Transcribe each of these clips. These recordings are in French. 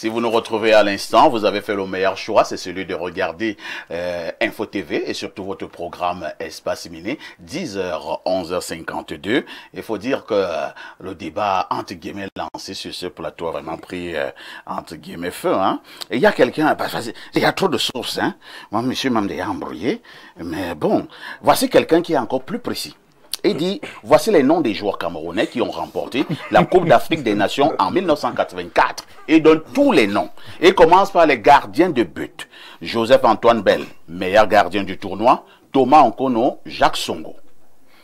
Si vous nous retrouvez à l'instant, vous avez fait le meilleur choix, c'est celui de regarder Info TV et surtout votre programme Espace Miné, 10h, 11h52. Il faut dire que le débat, entre guillemets, lancé sur ce plateau a vraiment pris, entre guillemets, feu. Hein. Et il y a quelqu'un, il y a trop de sources. Hein. Moi, monsieur m'a déjà embrouillé. Mais bon, voici quelqu'un qui est encore plus précis. Il dit, voici les noms des joueurs camerounais qui ont remporté la Coupe d'Afrique des Nations en 1984. Il donne tous les noms. Il commence par les gardiens de but. Joseph-Antoine Bell, meilleur gardien du tournoi. Thomas Nkono, Jacques Songo.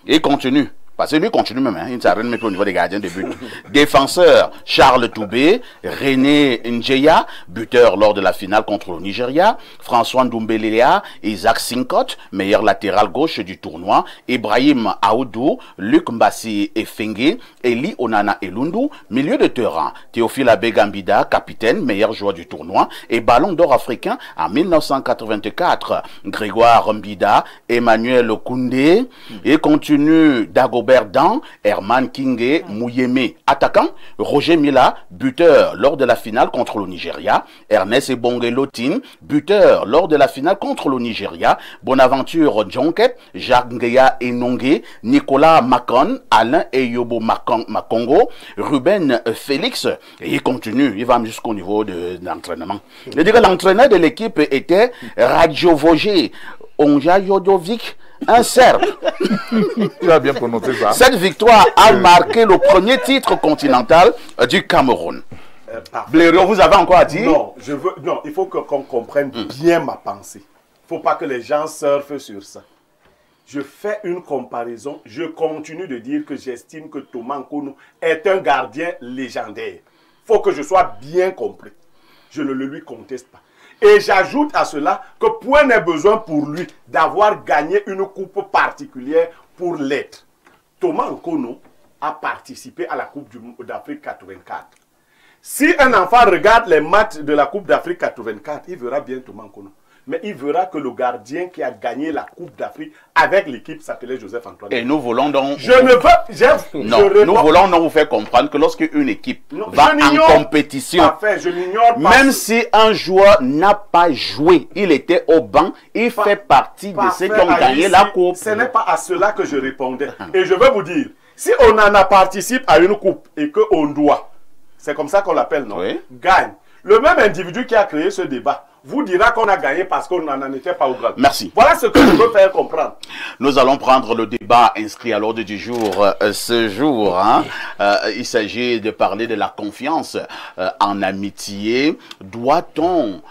Il continue. Parce que lui continue même, hein, il ne s'arrête même pas au niveau des gardiens de but. Défenseur, Charles Toubé, René Njeya, buteur lors de la finale contre le Nigeria, François Ndoumbelea, Isaac Sinkot, meilleur latéral gauche du tournoi, Ibrahim Aoudou, Luc Mbassi Efengue, Eli Onana Elundu, milieu de terrain, Théophile Abegambida, capitaine, meilleur joueur du tournoi, et ballon d'or africain en 1984, Grégoire Mbida, Emmanuel Koundé, et continue Dagobert Dan, Herman Kingé, Mouyeme, attaquant, Roger Mila, buteur lors de la finale contre le Nigeria, Ernest Ebonge Lotin, buteur lors de la finale contre le Nigeria, Bonaventure Djonkep, Jacques Ngeya Enongue, Nicolas Macon, Alain Eyobo Makongo, Ruben Félix, et il continue, il va jusqu'au niveau de l'entraînement. Je dirais que l'entraîneur de l'équipe était Radjovoje Onja Jodovic, un Serbe. Tu as bien prononcé ça. Cette victoire a marqué le premier titre continental du Cameroun. Blériot, vous avez encore à dire? Non, il faut qu'on comprenne bien ma pensée. Il ne faut pas que les gens surfent sur ça. Je fais une comparaison. Je continue de dire que j'estime que Thomas Nkono est un gardien légendaire. Il faut que je sois bien compris. Je ne le lui conteste pas. Et j'ajoute à cela que point n'est besoin pour lui d'avoir gagné une coupe particulière pour l'être. Thomas Nkono a participé à la Coupe d'Afrique 84. Si un enfant regarde les matchs de la Coupe d'Afrique 84, il verra bien Thomas Nkono. Mais il verra que le gardien qui a gagné la Coupe d'Afrique avec l'équipe s'appelait Joseph-Antoine. Et nous voulons donc... Nous voulons donc vous faire comprendre que lorsque une équipe va en compétition, même si un joueur n'a pas joué, il était au banc, il fait partie de ceux qui ont gagné la Coupe. Ce n'est pas à cela que je répondais. Et je vais vous dire, si on en a participé à une coupe et qu'on doit, c'est comme ça qu'on l'appelle, non? Oui. Gagne. Le même individu qui a créé ce débat vous dira qu'on a gagné parce qu'on n'en était pas au grand. Merci. Voilà ce que je veux faire comprendre. Nous allons prendre le débat inscrit à l'ordre du jour ce jour. Hein. Il s'agit de parler de la confiance en amitié. Doit-on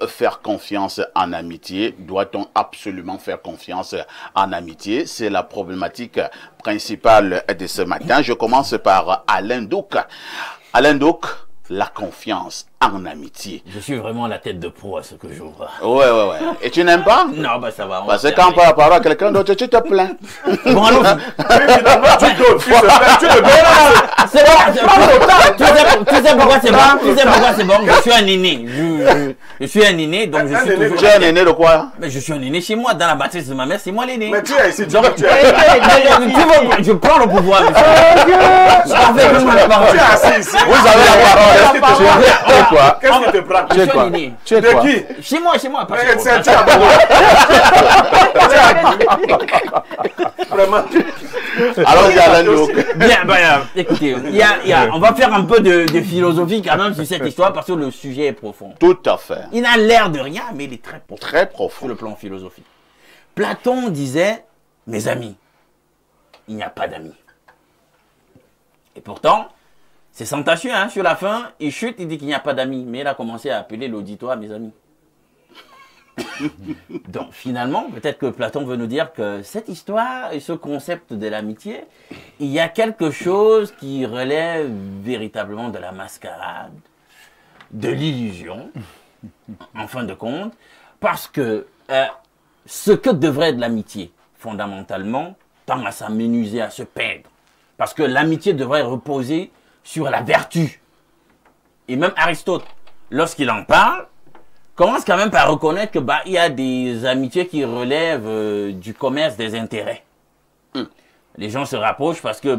faire confiance en amitié? Doit-on absolument faire confiance en amitié? C'est la problématique principale de ce matin. Je commence par Alain Douk. Alain Douk, la confiance en amitié. Je suis vraiment la tête de proue à ce que j'ouvre. Ouais. Et tu n'aimes pas? Non, bah ça va. Parce que quand on parle à quelqu'un d'autre, tu te plains. Bon, alors, tu te plains. C'est bon. Tu sais pourquoi c'est bon? Tu sais pourquoi c'est bon? Je suis un aîné. Je suis un aîné, donc je suis toujours... Tu es un aîné de quoi? Mais je suis un aîné chez moi, dans la matrice de ma mère, c'est moi l'aîné. Mais tu es ici, donc, je prends le pouvoir. Tu es assis ici. Vous avez la parole. Qu'est-ce qui te prend? Je suis un aîné. Tu es de qui? Chez moi. Vraiment. Alors, il y a Alain. Bien, écoutez, on va faire un peu de philosophie quand même sur cette histoire parce que le sujet est profond. Tout à fait. Il n'a l'air de rien, mais il est très profond. Très profond. Sur le plan philosophique. Platon disait, mes amis, il n'y a pas d'amis. Et pourtant, c'est sentacieux, hein, sur la fin, il chute, il dit qu'il n'y a pas d'amis. Mais il a commencé à appeler l'auditoire mes amis. Donc finalement, peut-être que Platon veut nous dire que cette histoire et ce concept de l'amitié, il y a quelque chose qui relève véritablement de la mascarade, de l'illusion, en fin de compte, parce que ce que devrait être l'amitié, fondamentalement, tend à s'amenuiser, à se perdre. Parce que l'amitié devrait reposer sur la vertu. Et même Aristote, lorsqu'il en parle, commence quand même par reconnaître que il y a des amitiés qui relèvent du commerce des intérêts. Les gens se rapprochent parce que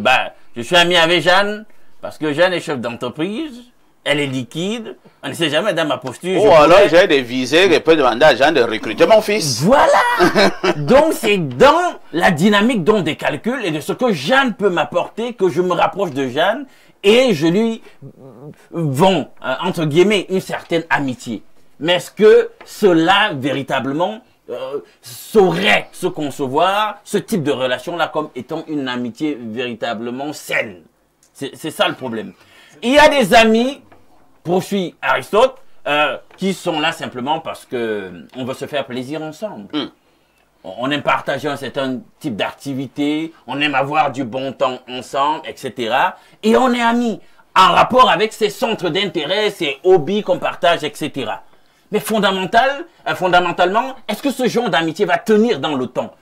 je suis ami avec Jeanne, parce que Jeanne est chef d'entreprise, elle est liquide. On ne sait jamais dans ma posture. Ou alors j'ai des visées et peut demander à Jean de recruter mon fils. Voilà. Donc c'est dans la dynamique donc des calculs et de ce que Jeanne peut m'apporter que je me rapproche de Jeanne et je lui vends, entre guillemets, une certaine amitié. Mais est-ce que cela véritablement saurait se concevoir, ce type de relation-là, comme étant une amitié véritablement saine? C'est ça le problème. Il y a des amis, poursuit Aristote, qui sont là simplement parce que on veut se faire plaisir ensemble. On aime partager un certain type d'activité, on aime avoir du bon temps ensemble, etc. Et on est amis, en rapport avec ces centres d'intérêt, ces hobbies qu'on partage, etc. Mais fondamentalement, est-ce que ce genre d'amitié va tenir dans le temps?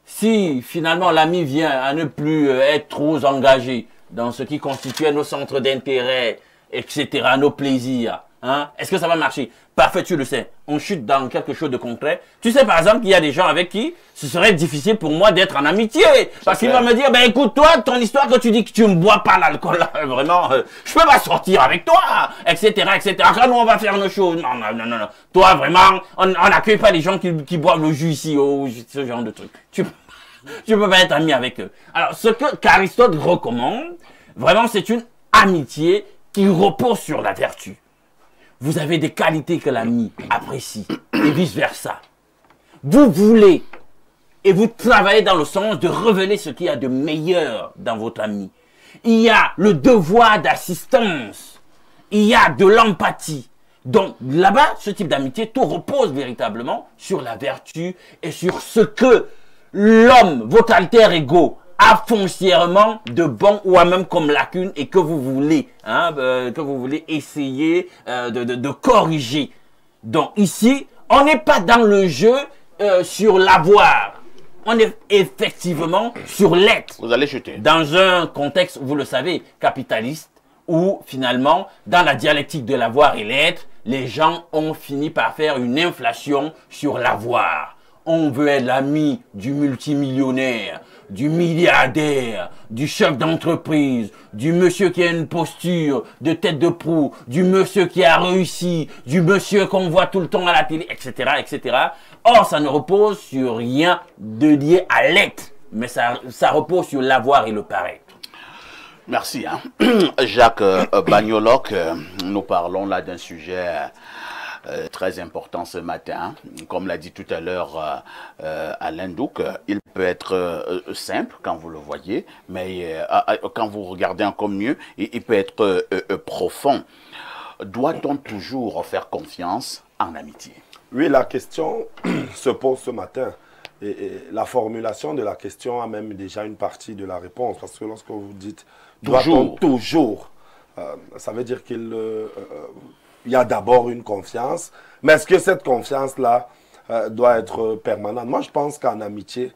Si finalement l'ami vient à ne plus être trop engagé dans ce qui constituait nos centres d'intérêt, etc., nos plaisirs, hein, est-ce que ça va marcher? Parfait, tu le sais. On chute dans quelque chose de concret. Tu sais par exemple qu'il y a des gens avec qui ce serait difficile pour moi d'être en amitié. Parce qu'il va me dire, ben écoute, toi, ton histoire que tu dis que tu ne bois pas l'alcool, vraiment, je peux pas sortir avec toi, etc., etc. Quand nous on va faire nos choses, non. Toi, vraiment, on n'accueille pas les gens qui boivent le jus ici, ou ce genre de trucs. Tu peux pas être ami avec eux. Alors, ce qu'Aristote recommande, vraiment, c'est une amitié qui repose sur la vertu. Vous avez des qualités que l'ami apprécie et vice-versa. Vous voulez et vous travaillez dans le sens de révéler ce qu'il y a de meilleur dans votre ami. Il y a le devoir d'assistance. Il y a de l'empathie. Donc là-bas, ce type d'amitié, tout repose véritablement sur la vertu et sur ce que l'homme, votre alter ego, a foncièrement de bon ou à même comme lacune et que vous voulez, essayer de corriger. Donc ici, on n'est pas dans le jeu sur l'avoir. On est effectivement sur l'être. Vous allez chuter. Dans un contexte, vous le savez, capitaliste, où finalement, dans la dialectique de l'avoir et l'être, les gens ont fini par faire une inflation sur l'avoir. On veut être l'ami du multimillionnaire, du milliardaire, du chef d'entreprise, du monsieur qui a une posture de tête de proue, du monsieur qui a réussi, du monsieur qu'on voit tout le temps à la télé, etc., etc. Or, ça ne repose sur rien de lié à l'être, mais ça repose sur l'avoir et le paraître. Merci. Jacques Bagnoloc, nous parlons là d'un sujet très important ce matin. Comme l'a dit tout à l'heure Alain Douc, il peut être simple quand vous le voyez, mais quand vous regardez encore mieux, il peut être profond. Doit-on toujours faire confiance en amitié? Oui, la question se pose ce matin. Et la formulation de la question a même déjà une partie de la réponse. Parce que lorsque vous dites doit-on toujours, ça veut dire qu'il y a d'abord une confiance. Mais est-ce que cette confiance-là doit être permanente? Moi, je pense qu'en amitié,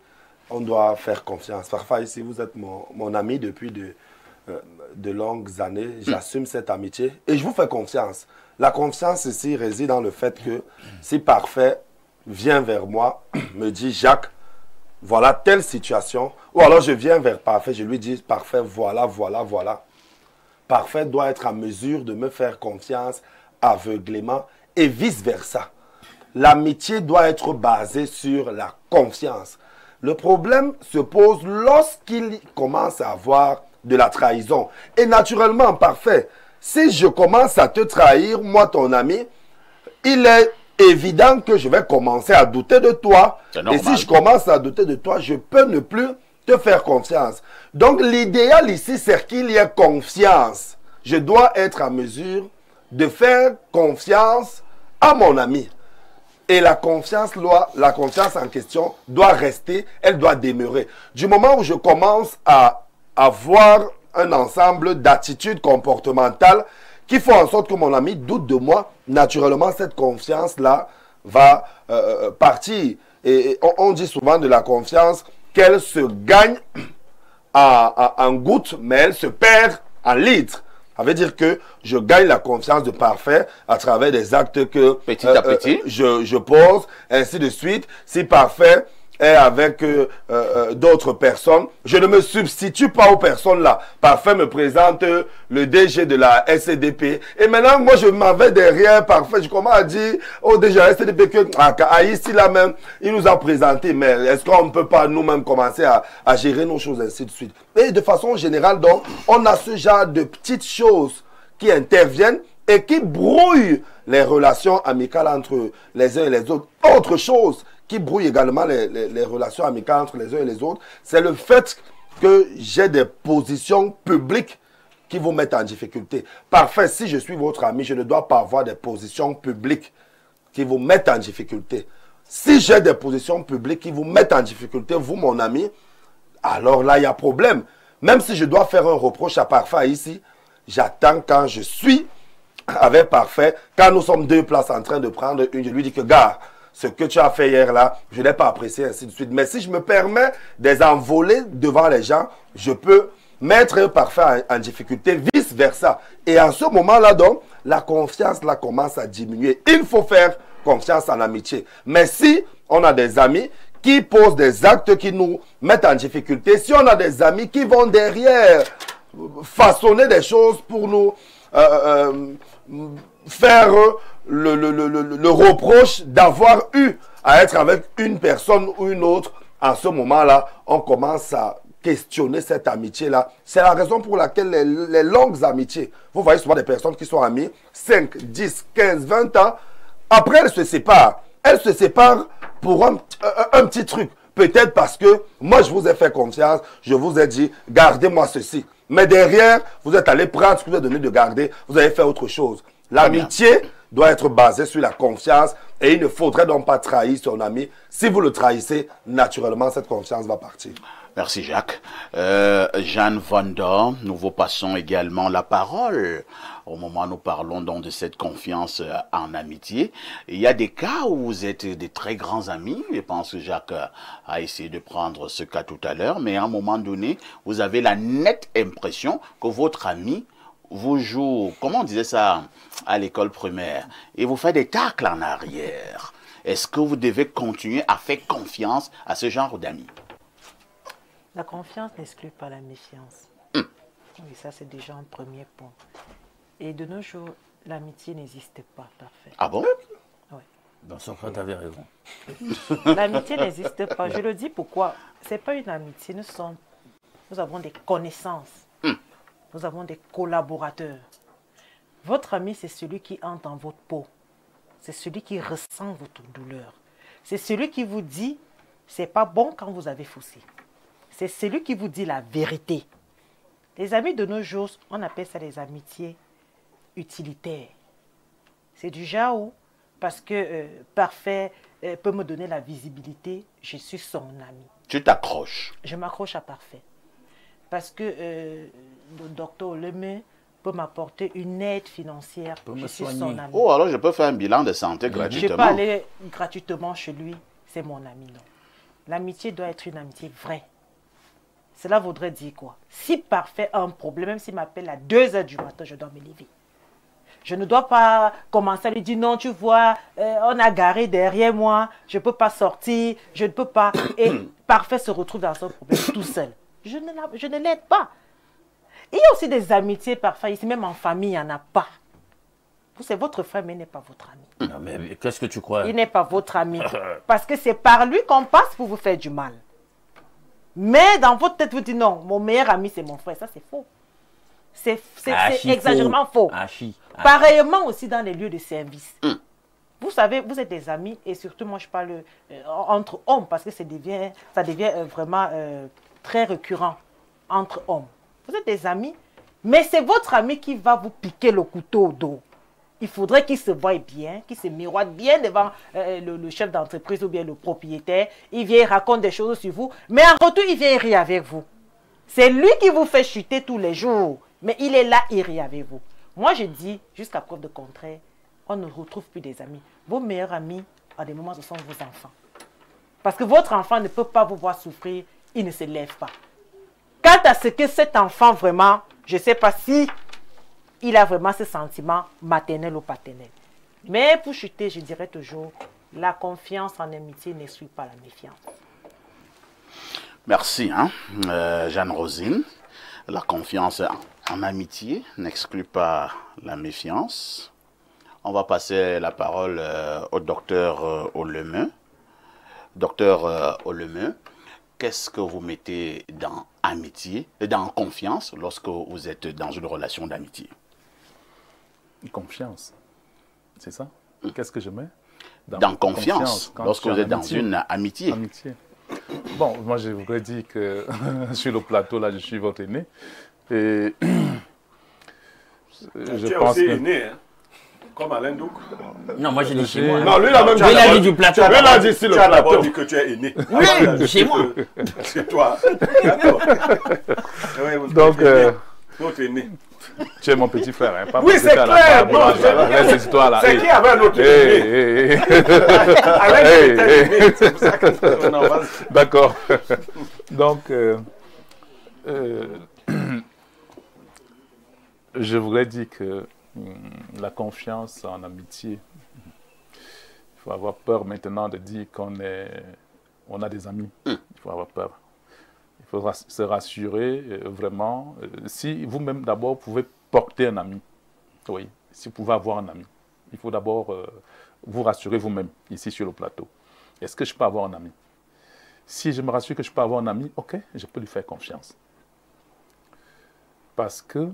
on doit faire confiance. Parfois, ici, vous êtes mon ami depuis de longues années. J'assume cette amitié et je vous fais confiance. La confiance ici réside dans le fait que si Parfait vient vers moi, me dit Jacques, voilà telle situation, ou alors je viens vers Parfait, je lui dis Parfait, voilà. Parfait doit être en mesure de me faire confiance aveuglément et vice-versa. L'amitié doit être basée sur la confiance. Le problème se pose lorsqu'il commence à avoir de la trahison. Et naturellement, Parfait, si je commence à te trahir, moi ton ami, il est évident que je vais commencer à douter de toi. Et si je commence à douter de toi, je peux ne plus te faire confiance. Donc l'idéal ici, c'est qu'il y ait confiance. Je dois être en mesure de faire confiance à mon ami. Et la confiance en question doit rester, elle doit demeurer. Du moment où je commence à avoir un ensemble d'attitudes comportementales qui font en sorte que mon ami doute de moi, naturellement, cette confiance-là va partir. Et on dit souvent de la confiance qu'elle se gagne en gouttes, mais elle se perd en litres. Ça veut dire que je gagne la confiance de Parfait à travers des actes que petit à petit je pose, ainsi de suite. Si Parfait est avec d'autres personnes, je ne me substitue pas aux personnes là. Parfait me présente le DG de la SCDP. Et maintenant, moi, je m'en vais derrière. Parfait, je commence à dire au DG de la SCDP que ici là même, il nous a présenté. Mais est-ce qu'on ne peut pas nous-mêmes commencer à gérer nos choses ainsi de suite? Et de façon générale, donc, on a ce genre de petites choses qui interviennent et qui brouillent les relations amicales entre les uns et les autres. Autre chose qui brouille également les relations amicales entre les uns et les autres, c'est le fait que j'ai des positions publiques qui vous mettent en difficulté. Parfait, si je suis votre ami, je ne dois pas avoir des positions publiques qui vous mettent en difficulté. Si j'ai des positions publiques qui vous mettent en difficulté, vous, mon ami, alors là, il y a problème. Même si je dois faire un reproche à Parfait ici, j'attends quand je suis avec Parfait, quand nous sommes deux places en train de prendre une, je lui dis que, gars, ce que tu as fait hier là, je n'ai pas apprécié, ainsi de suite. Mais si je me permets des envolées devant les gens, je peux mettre Parfait en difficulté, vice versa. Et en ce moment-là, donc, la confiance là commence à diminuer. Il faut faire confiance en amitié. Mais si on a des amis qui posent des actes qui nous mettent en difficulté, si on a des amis qui vont derrière façonner des choses pour nous faire le reproche d'avoir eu à être avec une personne ou une autre, en ce moment-là, on commence à questionner cette amitié-là. C'est la raison pour laquelle les longues amitiés, vous voyez souvent des personnes qui sont amies 5, 10, 15, 20 ans, après elles se séparent. Elles se séparent pour un petit truc. Peut-être parce que moi je vous ai fait confiance, je vous ai dit, gardez-moi ceci. Mais derrière, vous êtes allé prendre ce que vous avez donné de garder, vous avez fait autre chose. L'amitié doit être basée sur la confiance et il ne faudrait donc pas trahir son ami. Si vous le trahissez, naturellement, cette confiance va partir. Merci Jacques. Jeanne Vanda, nous vous passons également la parole. Au moment où nous parlons donc de cette confiance en amitié, il y a des cas où vous êtes des très grands amis. Je pense que Jacques a essayé de prendre ce cas tout à l'heure, mais à un moment donné, vous avez la nette impression que votre ami vous joue, comment on disait ça à l'école primaire, et vous fait des tacles en arrière. Est-ce que vous devez continuer à faire confiance à ce genre d'amis? La confiance n'exclut pas la méfiance. Et ça, c'est déjà un premier point. Et de nos jours, l'amitié n'existe pas, parfait. Ah bon? Oui. Dans ce cas, tu avais raison. L'amitié n'existe pas. Je le dis pourquoi. Ce n'est pas une amitié. Nous avons des connaissances. Nous avons des collaborateurs. Votre ami, c'est celui qui entre dans votre peau. C'est celui qui ressent votre douleur. C'est celui qui vous dit, c'est pas bon quand vous avez faussé. C'est celui qui vous dit la vérité. Les amis de nos jours, on appelle ça des amitiés utilitaires. C'est du genre où, parce que Parfait peut me donner la visibilité, je suis son ami. Tu t'accroches. Je m'accroche à Parfait. Parce que le docteur Lemay peut m'apporter une aide financière. Je suis son ami. Oh, alors je peux faire un bilan de santé gratuitement. Je peux aller gratuitement chez lui. C'est mon ami, non. L'amitié doit être une amitié vraie. Cela voudrait dire quoi? Si Parfait a un problème, même s'il m'appelle à 2 h du matin, je dois me lever. Je ne dois pas commencer à lui dire non, tu vois, on a garé derrière moi, je ne peux pas sortir, je ne peux pas. Et Parfait se retrouve dans son problème tout seul. Je ne l'aide pas. Il y a aussi des amitiés parfois, ici même en famille, il n'y en a pas. C'est votre frère, mais il n'est pas votre ami. Non, mais qu'est-ce que tu crois? Il n'est pas votre ami. Parce que c'est par lui qu'on passe pour vous faire du mal. Mais dans votre tête, vous dites non, mon meilleur ami, c'est mon frère. Ça, c'est faux. C'est exagérément faux. Pareillement aussi dans les lieux de service. Vous savez, vous êtes des amis, et surtout, moi, je parle entre hommes, parce que ça devient vraiment très récurrent entre hommes. Vous êtes des amis, mais c'est votre ami qui va vous piquer le couteau au dos. Il faudrait qu'il se voie bien, qu'il se miroite bien devant le chef d'entreprise ou bien le propriétaire. Il vient, il raconte des choses sur vous, mais en retour, il vient rire avec vous. C'est lui qui vous fait chuter tous les jours, mais il est là, il rit avec vous. Moi, je dis, jusqu'à preuve de contraire, on ne retrouve plus des amis. Vos meilleurs amis, à des moments, ce sont vos enfants. Parce que votre enfant ne peut pas vous voir souffrir, il ne se lève pas. Quant à ce que cet enfant, vraiment, je ne sais pas si il a vraiment ce sentiment maternel ou paternel. Mais pour chuter, je dirais toujours, la confiance en amitié n'exclut pas la méfiance. Merci, Jeanne-Rosine. La confiance en amitié n'exclut pas la méfiance. On va passer la parole au docteur Ollemeux. Docteur Ollemeux, qu'est-ce que vous mettez dans amitié, dans confiance, lorsque vous êtes dans une relation d'amitié? Confiance, c'est ça? Qu'est-ce que je mets dans confiance lorsque vous êtes dans une amitié. Bon, moi je voudrais dire que sur le plateau, là, je suis votre aîné. Et je pense aussi aîné, hein? Comme Alain Douk. Non, moi j'ai dit chez moi. Non, lui, il a même dit du plateau. Tu as d'abord dit que tu es aîné. Oui, chez moi. C'est toi. D'accord. Donc, notre aîné. Tu es mon petit frère, hein, pas oui, c'est clair. C'est qui avait un autre aîné? C'est pour ça que... D'accord. Donc, je voudrais dire que la confiance en amitié, il faut avoir peur maintenant de dire qu'on a des amis. Il faut avoir peur. Il faut se rassurer vraiment. Si vous-même d'abord pouvez porter un ami, oui, si vous pouvez avoir un ami, il faut d'abord vous rassurer vous-même ici sur le plateau. Est-ce que je peux avoir un ami? Si je me rassure que je peux avoir un ami, ok, je peux lui faire confiance. Parce que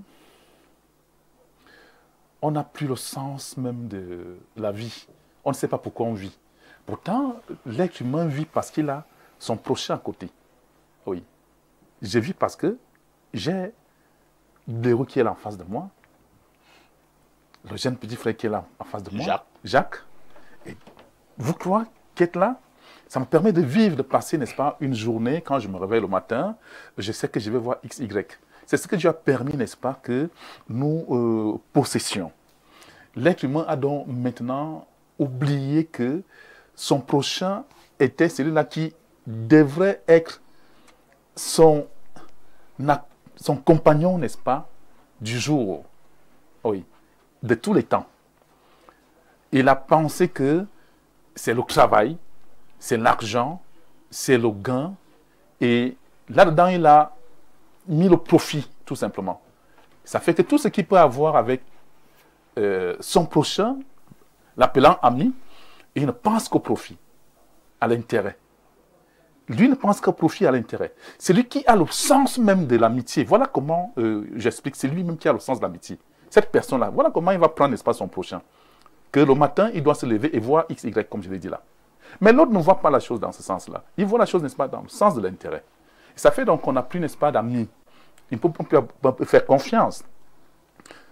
on n'a plus le sens même de la vie. On ne sait pas pourquoi on vit. Pourtant, l'être humain vit parce qu'il a son prochain à côté. Oui. Je vis parce que j'ai l'héros qui est là en face de moi, le jeune petit frère qui est là en face de moi, Jacques. Et vous croyez qu'être là, ça me permet de vivre, de passer, n'est-ce pas, une journée, quand je me réveille le matin, je sais que je vais voir X, Y. C'est ce que Dieu a permis, n'est-ce pas, que nous possessions. L'être humain a donc maintenant oublié que son prochain était celui-là qui devrait être son compagnon, n'est-ce pas, du jour, oui, de tous les temps. Il a pensé que c'est le travail, c'est l'argent, c'est le gain, et là-dedans, il a mis le profit, tout simplement. Ça fait que tout ce qu'il peut avoir avec son prochain, l'appelant ami, il ne pense qu'au profit, à l'intérêt. Lui ne pense qu'au profit, à l'intérêt. C'est lui qui a le sens même de l'amitié. Voilà comment j'explique. C'est lui-même qui a le sens de l'amitié. Cette personne-là, voilà comment il va prendre, n'est-ce pas, son prochain. Que le matin, il doit se lever et voir X, Y, comme je l'ai dit là. Mais l'autre ne voit pas la chose dans ce sens-là. Il voit la chose, n'est-ce pas, dans le sens de l'intérêt. Ça fait donc qu'on n'a plus, n'est-ce pas, d'amis. Il peut faire confiance.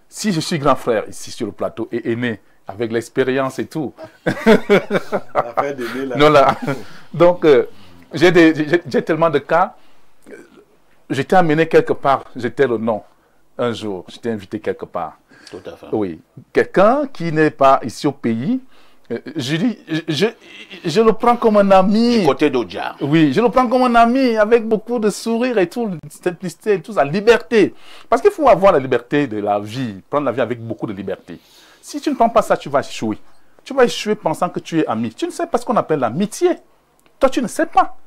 Si je suis grand frère ici sur le plateau et aîné, avec l'expérience et tout. Non, là. Donc, j'ai tellement de cas. J'étais amené quelque part, j'étais le nom. Un jour, j'étais invité quelque part. Tout à fait. Oui. Quelqu'un qui n'est pas ici au pays, je le prends comme un ami. Du côté d'Odja. Oui, je le prends comme un ami avec beaucoup de sourire et tout, simplicité et tout, la liberté. Parce qu'il faut avoir la liberté de la vie, prendre la vie avec beaucoup de liberté. Si tu ne prends pas ça, tu vas échouer. Tu vas échouer pensant que tu es ami. Tu ne sais pas ce qu'on appelle l'amitié. Toi, tu ne sais pas.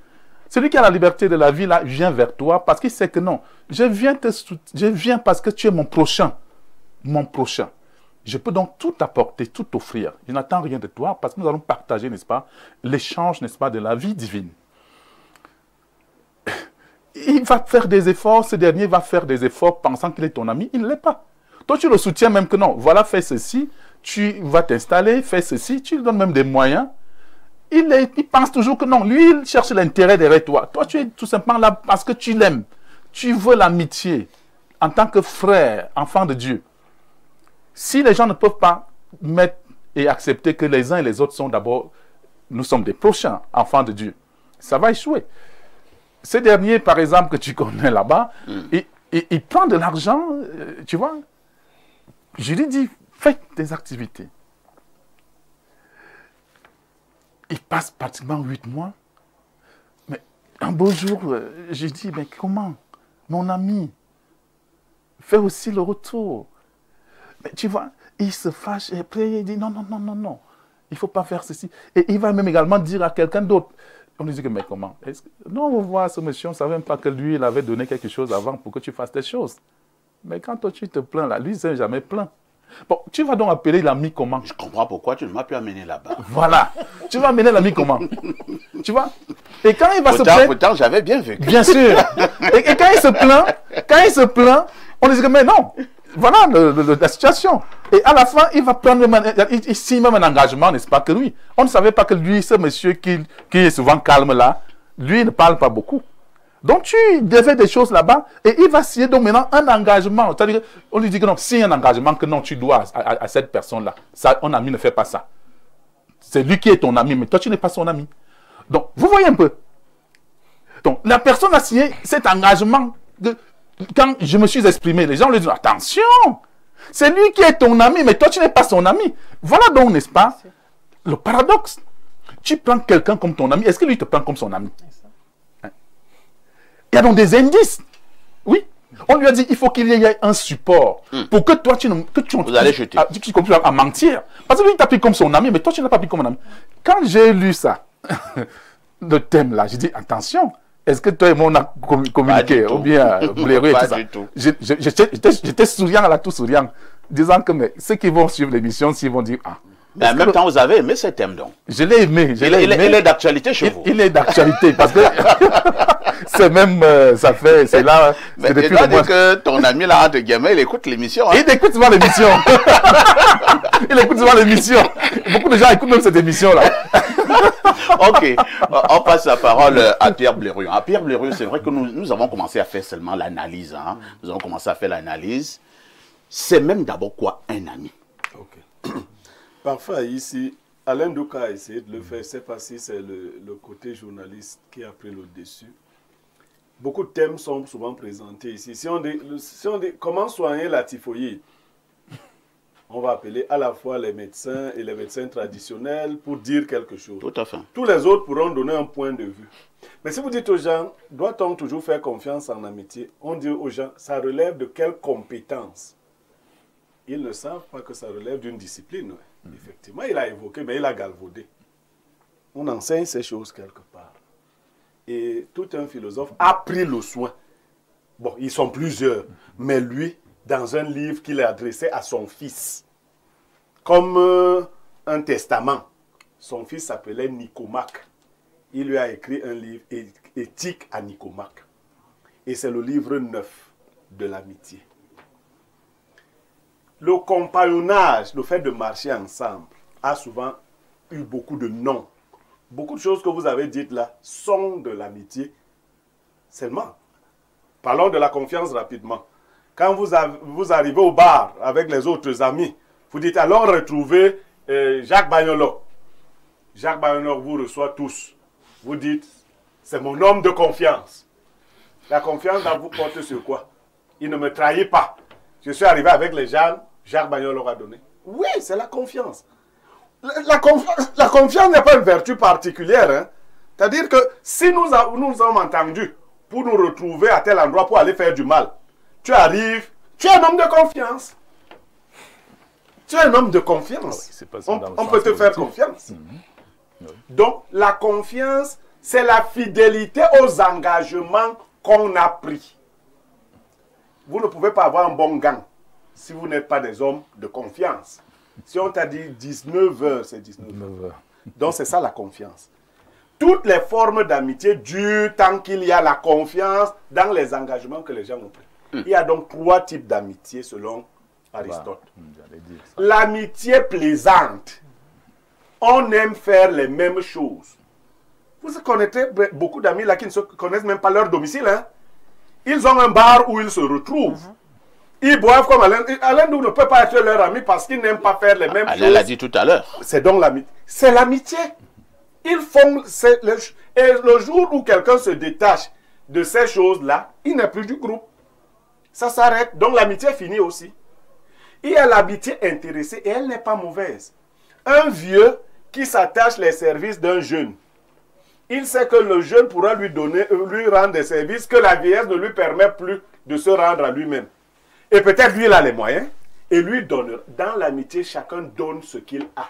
Celui qui a la liberté de la vie, là, vient vers toi parce qu'il sait que non, je viens parce que tu es mon prochain. Mon prochain. Je peux donc tout apporter, tout offrir. Je n'attends rien de toi parce que nous allons partager, n'est-ce pas, l'échange, n'est-ce pas, de la vie divine. Il va faire des efforts, ce dernier va faire des efforts pensant qu'il est ton ami, il ne l'est pas. Toi, tu le soutiens même que non, voilà, fais ceci, tu vas t'installer, fais ceci, tu lui donnes même des moyens. Il pense toujours que non, lui, il cherche l'intérêt derrière toi. Toi, tu es tout simplement là parce que tu l'aimes. Tu veux l'amitié en tant que frère, enfant de Dieu. Si les gens ne peuvent pas mettre et accepter que les uns et les autres sont d'abord, nous sommes des prochains enfants de Dieu, ça va échouer. Ce dernier, par exemple, que tu connais là-bas, il prend de l'argent, tu vois. Je lui dis, faites des activités. Il passe pratiquement 8 mois. Mais un beau jour, je dis, mais comment? Mon ami, fais aussi le retour. Mais tu vois, il se fâche et après il dit, non, non, non, non, non. Il ne faut pas faire ceci. Et il va même également dire à quelqu'un d'autre, On lui dit que, mais comment? Non, on voit ce monsieur, on ne savait même pas que lui, il avait donné quelque chose avant pour que tu fasses des choses. Mais quand toi, tu te plains là, lui, il ne s'est jamais plaint. Bon, tu vas donc appeler l'ami comment? Je comprends pourquoi tu ne m'as plus amené là-bas. Voilà. Tu vas amener l'ami comment? Tu vois? Et quand il va se plaindre... Pourtant, j'avais bien vécu. Bien sûr. Et quand il se plaint, on lui dit que, mais non. Voilà la situation. Et à la fin, il va prendre, il signe même un engagement, n'est-ce pas, que lui. On ne savait pas que lui, ce monsieur qui est souvent calme là, lui ne parle pas beaucoup. Donc tu devais des choses là-bas et il va signer donc maintenant un engagement. C'est-à-dire qu'on lui dit que non, signe un engagement que non, tu dois à cette personne-là. Ça, ton ami ne fait pas ça. C'est lui qui est ton ami, mais toi tu n'es pas son ami. Donc, vous voyez un peu. Donc, la personne a signé cet engagement de... Quand je me suis exprimé, les gens lui disent, attention, c'est lui qui est ton ami, mais toi, tu n'es pas son ami. Voilà donc, n'est-ce pas, le paradoxe. Tu prends quelqu'un comme ton ami, est-ce que lui te prend comme son ami? Hein? Il y a donc des indices. Oui. On lui a dit, il faut qu'il y ait un support pour que toi, tu continues à mentir. Parce que lui, il t'a pris comme son ami, mais toi, tu n'as pas pris comme un ami. Quand j'ai lu ça, le thème là, j'ai dit, attention. Est-ce que toi et moi on a communiqué ou bien blaireau et tout ça? J'étais souriant là, tout souriant, disant que mais ceux qui vont suivre l'émission, s'ils vont dire ah. Mais en même temps, vous avez aimé ce thème donc? Je l'ai aimé. Il est d'actualité chez vous. Il est d'actualité parce que c'est même ça fait c'est là. Mais tu dois dire que ton ami là entre guillemets, il écoute l'émission. Hein? Il écoute souvent l'émission. Il écoute souvent l'émission. Beaucoup de gens écoutent même cette émission là. Ok, on passe la parole à Pierre Blériot. À Pierre Blériot, c'est vrai que nous avons commencé à faire seulement l'analyse. Hein? Nous avons commencé à faire l'analyse. C'est même d'abord quoi un ami? Ok. Parfois ici, Alain Douka a essayé de le faire. Je ne sais pas si c'est le côté journaliste qui a pris le dessus. Beaucoup de thèmes sont souvent présentés ici. Si on dit comment soigner la typhoïde, on va appeler à la fois les médecins et les médecins traditionnels pour dire quelque chose. Tout à fait. Tous les autres pourront donner un point de vue. Mais si vous dites aux gens, doit-on toujours faire confiance en amitié? On dit aux gens, ça relève de quelle compétence? Ils ne savent pas que ça relève d'une discipline. Ouais. Effectivement, il a évoqué, mais il a galvaudé. On enseigne ces choses quelque part. Et tout un philosophe a pris le soin. Bon, ils sont plusieurs, mais lui, dans un livre qu'il a adressé à son fils, comme un testament. Son fils s'appelait Nicomaque. Il lui a écrit un livre, Éthique à Nicomaque. Et c'est le livre 9 de l'amitié. Le compagnonnage, le fait de marcher ensemble, a souvent eu beaucoup de noms. Beaucoup de choses que vous avez dites là sont de l'amitié seulement. Parlons de la confiance rapidement. Quand vous arrivez au bar avec les autres amis, vous dites allons retrouver Jacques Bagnolo. Jacques Bagnolo vous reçoit tous. Vous dites, c'est mon homme de confiance. La confiance dans vous porte sur quoi? Il ne me trahit pas. Je suis arrivé avec les gens, Jacques Bagnolo a donné. Oui, c'est la confiance. La confiance n'est pas une vertu particulière. Hein? C'est-à-dire que si nous sommes entendus pour nous retrouver à tel endroit pour aller faire du mal, tu arrives, tu es un homme de confiance. Tu es un homme de confiance. On peut te faire confiance. Oui. Donc, la confiance, c'est la fidélité aux engagements qu'on a pris. Vous ne pouvez pas avoir un bon gang si vous n'êtes pas des hommes de confiance. Si on t'a dit 19 heures, c'est 19 heures. Donc, c'est ça la confiance. Toutes les formes d'amitié durent tant qu'il y a la confiance dans les engagements que les gens ont pris. Il y a donc 3 types d'amitié selon Aristote. L'amitié plaisante. On aime faire les mêmes choses. Vous connaissez beaucoup d'amis là qui ne se connaissent même pas leur domicile. Hein? Ils ont un bar où ils se retrouvent. Ils boivent comme Alain. Alain ne peut pas être leur ami parce qu'ils n'aiment pas faire les mêmes choses. Alain l'a dit tout à l'heure. C'est donc l'amitié. C'est l'amitié. Ils font... Et le jour où quelqu'un se détache de ces choses-là, il n'est plus du groupe. Ça s'arrête. Donc l'amitié finit aussi. Il y a l'amitié intéressée et elle n'est pas mauvaise. Un vieux qui s'attache les services d'un jeune, il sait que le jeune pourra lui rendre des services que la vieillesse ne lui permet plus de se rendre à lui-même. Et peut-être lui, il a les moyens et lui donne. Dans l'amitié, chacun donne ce qu'il a.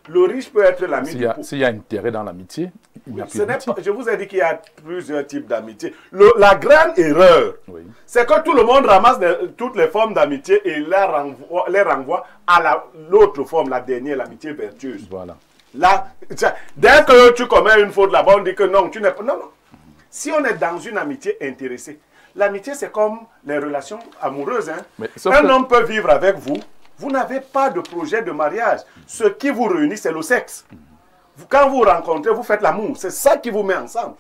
Le riche peut être l'ami du pauvre. S'il y a intérêt dans l'amitié, je vous ai dit qu'il y a plusieurs types d'amitié. La grande erreur, c'est que tout le monde ramasse toutes les formes d'amitié et les renvoie à l'autre forme, la dernière, l'amitié vertueuse. Voilà. Là, dès que tu commets une faute là-bas, on dit que non, tu n'es pas... Non, non. Si on est dans une amitié intéressée, l'amitié c'est comme les relations amoureuses. Hein. Un homme peut vivre avec vous, vous n'avez pas de projet de mariage. Ce qui vous réunit, c'est le sexe. Quand vous rencontrez, vous faites l'amour. C'est ça qui vous met ensemble.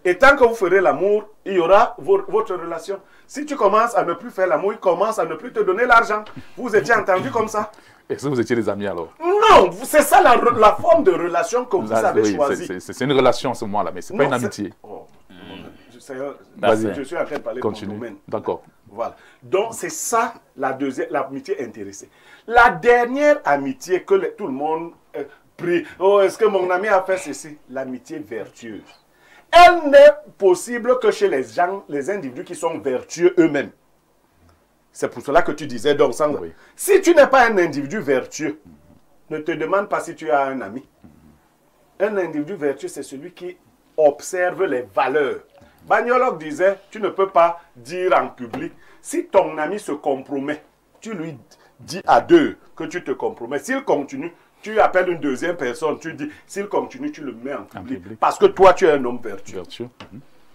Et tant que vous ferez l'amour, il y aura votre relation. Si tu commences à ne plus faire l'amour, il commence à ne plus te donner l'argent. Vous étiez entendu comme ça? Est-ce que vous étiez des amis alors? Non, c'est ça la forme de relation que vous avez choisie. C'est une relation en ce moment-là, mais ce n'est pas une amitié. Oh. Je suis en train de parler de mon domaine. D'accord. Voilà. Donc, c'est ça l'amitié intéressée. La dernière amitié que tout le monde prie, oh, est-ce que mon ami a fait ceci? L'amitié vertueuse. Elle n'est possible que chez les gens, les individus qui sont vertueux eux-mêmes. C'est pour cela que tu disais, donc, Sandra, si tu n'es pas un individu vertueux, ne te demande pas si tu as un ami. Un individu vertueux, c'est celui qui observe les valeurs. Bagnologue disait, tu ne peux pas dire en public, si ton ami se compromet, tu lui dis à deux que tu te compromets. S'il continue, tu appelles une deuxième personne, tu dis, s'il continue, tu le mets en public. Parce que toi, tu es un homme vertueux.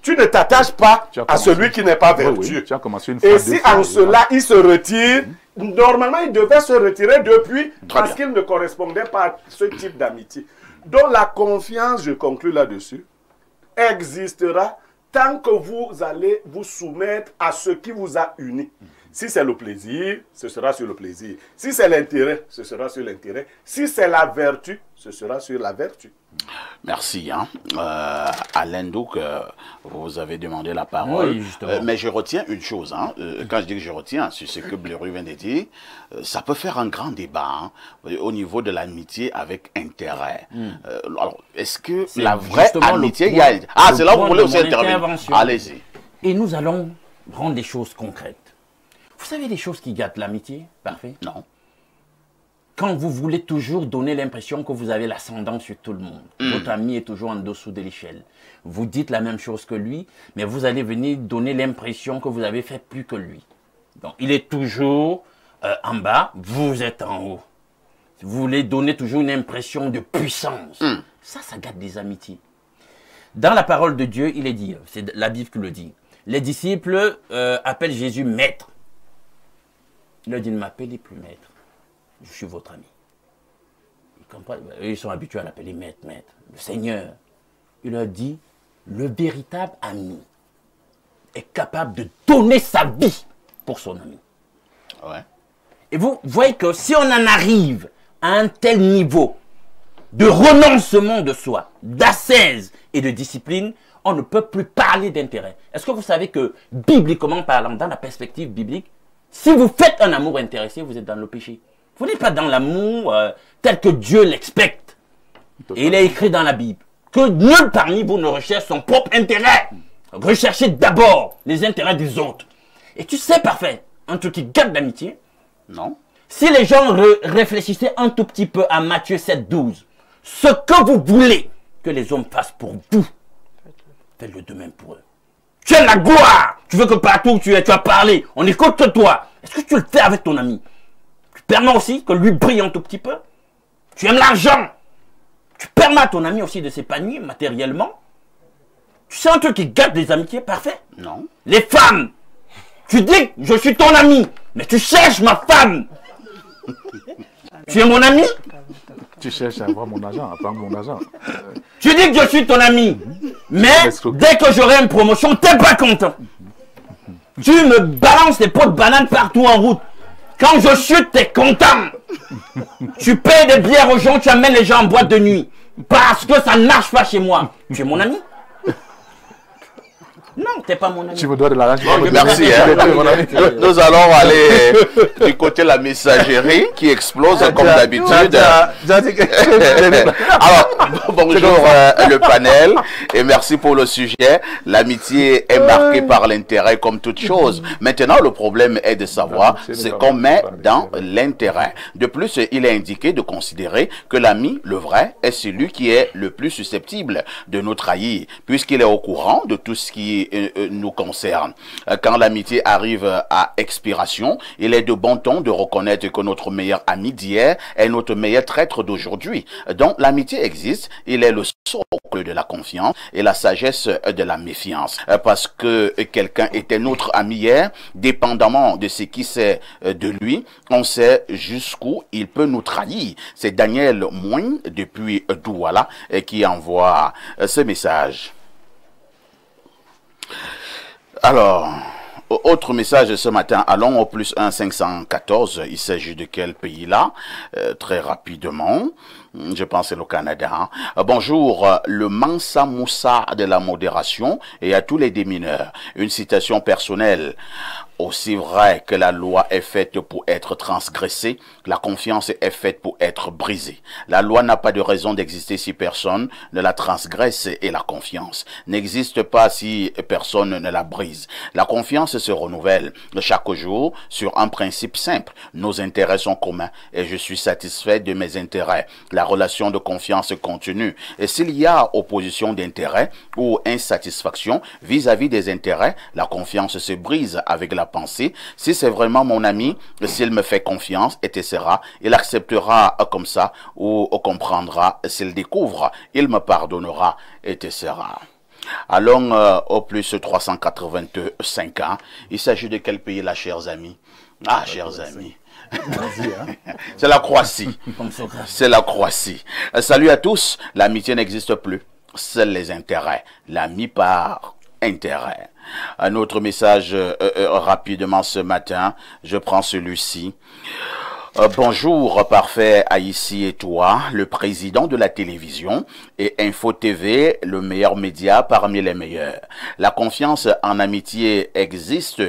Tu ne t'attaches pas à celui qui n'est pas vertueux. Tu as commencé une Et si en cela, il se retire, normalement, il devait se retirer depuis parce qu'il ne correspondait pas à ce type d'amitié. Donc la confiance, je conclus là-dessus, existera tant que vous allez vous soumettre à ce qui vous a uni. Si c'est le plaisir, ce sera sur le plaisir. Si c'est l'intérêt, ce sera sur l'intérêt. Si c'est la vertu, ce sera sur la vertu. Merci. Alain Douk, vous avez demandé la parole. Oui, justement. Mais je retiens une chose. Quand je dis que je retiens, c'est ce que Blairu vient de dire. Ça peut faire un grand débat au niveau de l'amitié avec intérêt. Alors, est-ce que la vraie amitié... c'est là où vous voulez aussi intervenir. Allez-y. Et nous allons rendre des choses concrètes. Vous savez les choses qui gâtent l'amitié? Parfait. Non. Quand vous voulez toujours donner l'impression que vous avez l'ascendant sur tout le monde, votre ami est toujours en dessous de l'échelle. Vous dites la même chose que lui, mais vous allez venir donner l'impression que vous avez fait plus que lui. Donc, il est toujours en bas, vous êtes en haut. Vous voulez donner toujours une impression de puissance. Ça gâte des amitiés. Dans la parole de Dieu, il est dit, c'est la Bible qui le dit, les disciples appellent Jésus maître. Il leur dit, ne m'appelez plus maître. Je suis votre ami. Ils comprennent. Ils sont habitués à l'appeler maître, maître. Le Seigneur, il leur dit, le véritable ami est capable de donner sa vie pour son ami. Ouais. Et vous voyez que si on en arrive à un tel niveau de renoncement de soi, d'ascèse et de discipline, on ne peut plus parler d'intérêt. Est-ce que vous savez que, bibliquement parlant, dans la perspective biblique, si vous faites un amour intéressé, vous êtes dans le péché. Vous n'êtes pas dans l'amour tel que Dieu l'expecte. Et il est écrit dans la Bible que nul parmi vous ne recherche son propre intérêt. Recherchez d'abord les intérêts des autres. Et tu sais parfait, un truc qui gâte l'amitié. Non. Si les gens réfléchissaient un tout petit peu à Matthieu 7,12, ce que vous voulez que les hommes fassent pour vous, faites-le de même pour eux. Tu as la gloire. Tu veux que partout où tu es, tu as parlé. On écoute toi. Est-ce que tu le fais avec ton ami? Tu permets aussi que lui brille un tout petit peu? Tu aimes l'argent. Tu permets à ton ami aussi de s'épanouir matériellement? Tu sais un truc qui gâte des amitiés? Parfait. Non. Les femmes. Tu dis, je suis ton ami, mais tu cherches ma femme. Tu es mon ami? Tu cherches à avoir mon argent, à prendre mon argent. Tu dis que je suis ton ami, mais dès que j'aurai une promotion, t'es pas content. Tu me balances des pots de bananes partout en route. Quand je chute, t'es content. Tu payes des bières aux gens, tu amènes les gens en boîte de nuit. Parce que ça ne marche pas chez moi. Tu es mon ami? Non, t'es pas mon ami. Tu me dois de l'argent. Merci. Nous allons aller du côté de la messagerie qui explose comme d'habitude. Alors, bonjour le panel et merci pour le sujet. L'amitié est marquée par l'intérêt comme toute chose. Maintenant, le problème est de savoir ce qu'on met dans l'intérêt. De plus, il est indiqué de considérer que l'ami, le vrai, est celui qui est le plus susceptible de nous trahir, puisqu'il est au courant de tout ce qui nous concerne. Quand l'amitié arrive à expiration, il est de bon ton de reconnaître que notre meilleur ami d'hier est notre meilleur traître d'aujourd'hui. Donc l'amitié existe, il est le socle de la confiance et la sagesse de la méfiance. Parce que quelqu'un était notre ami hier, dépendamment de ce qui sait de lui, on sait jusqu'où il peut nous trahir. C'est Daniel Moine depuis Douala qui envoie ce message. Alors, autre message ce matin, allons au plus 1 514, il s'agit de quel pays là? Très rapidement, je pense que c'est le Canada. Bonjour, le Mansa Moussa de la modération et à tous les démineurs. Une citation personnelle. Aussi vrai que la loi est faite pour être transgressée, la confiance est faite pour être brisée. La loi n'a pas de raison d'exister si personne ne la transgresse et la confiance n'existe pas si personne ne la brise. La confiance se renouvelle chaque jour sur un principe simple. Nos intérêts sont communs et je suis satisfait de mes intérêts. La relation de confiance continue. Et s'il y a opposition d'intérêts ou insatisfaction vis-à-vis des intérêts, la confiance se brise avec la pensée. Si c'est vraiment mon ami, s'il me fait confiance, etc., il acceptera comme ça ou comprendra. S'il découvre, il me pardonnera, etc. Allons au plus 385 ans. Il s'agit de quel pays là, chers amis? Ah, chers amis. C'est la Croatie. C'est la Croatie. Salut à tous. L'amitié n'existe plus. Seuls les intérêts. L'ami par intérêt. Un autre message rapidement ce matin. Je prends celui-ci. Bonjour, parfait Haïti et toi, le président de la télévision et Info TV, le meilleur média parmi les meilleurs. La confiance en amitié existe.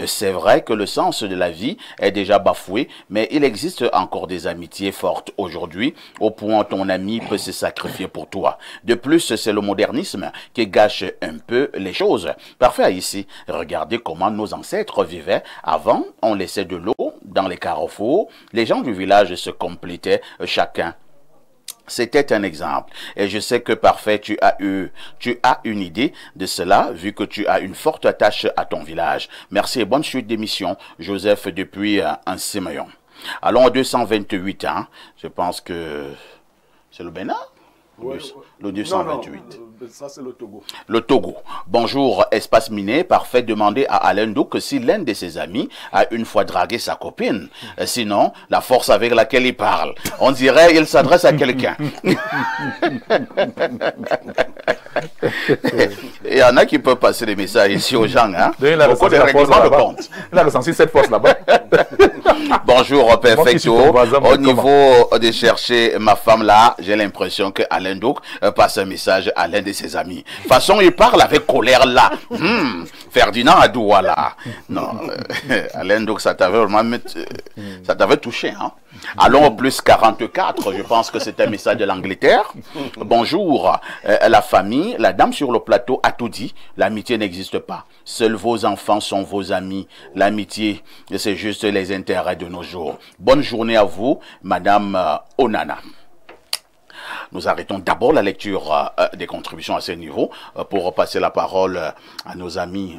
C'est vrai que le sens de la vie est déjà bafoué, mais il existe encore des amitiés fortes aujourd'hui, au point où ton ami peut se sacrifier pour toi. De plus, c'est le modernisme qui gâche un peu les choses. Parfait Haïti, regardez comment nos ancêtres vivaient. Avant, on laissait de l'eau dans les carrefours. Les gens du village se complétaient chacun. C'était un exemple. Et je sais que parfait, tu as une idée de cela, vu que tu as une forte attache à ton village. Merci et bonne suite d'émission. Joseph depuis un Simeon. Allons au 228 ans. Je pense que c'est le Bénin. Ouais, le 228. Non, ça c'est le Togo. Le Togo. Bonjour, espace miné. Parfait. Demandez à Alain Douk si l'un de ses amis a une fois dragué sa copine. Sinon, la force avec laquelle il parle. On dirait qu'il s'adresse à quelqu'un. Il y en a qui peuvent passer des messages ici aux gens. Hein? Beaucoup de règlements de compte. Il a ressenti cette force là-bas. Bonjour, perfecto. Au niveau de chercher ma femme là, j'ai l'impression que Alain Douk passe un message à l'un de ses amis. De toute façon, il parle avec colère là. Ferdinand à Douala. Non, Alain Douk, ça t'avait vraiment ça t'avait touché. Hein? Allons au plus 44, je pense que c'est un message de l'Angleterre. Bonjour, la famille, la dame sur le plateau a tout dit. L'amitié n'existe pas. Seuls vos enfants sont vos amis. L'amitié, c'est juste les intérêts de nos jours. Bonne journée à vous, Madame Onana. Nous arrêtons d'abord la lecture des contributions à ce niveau pour passer la parole à nos amis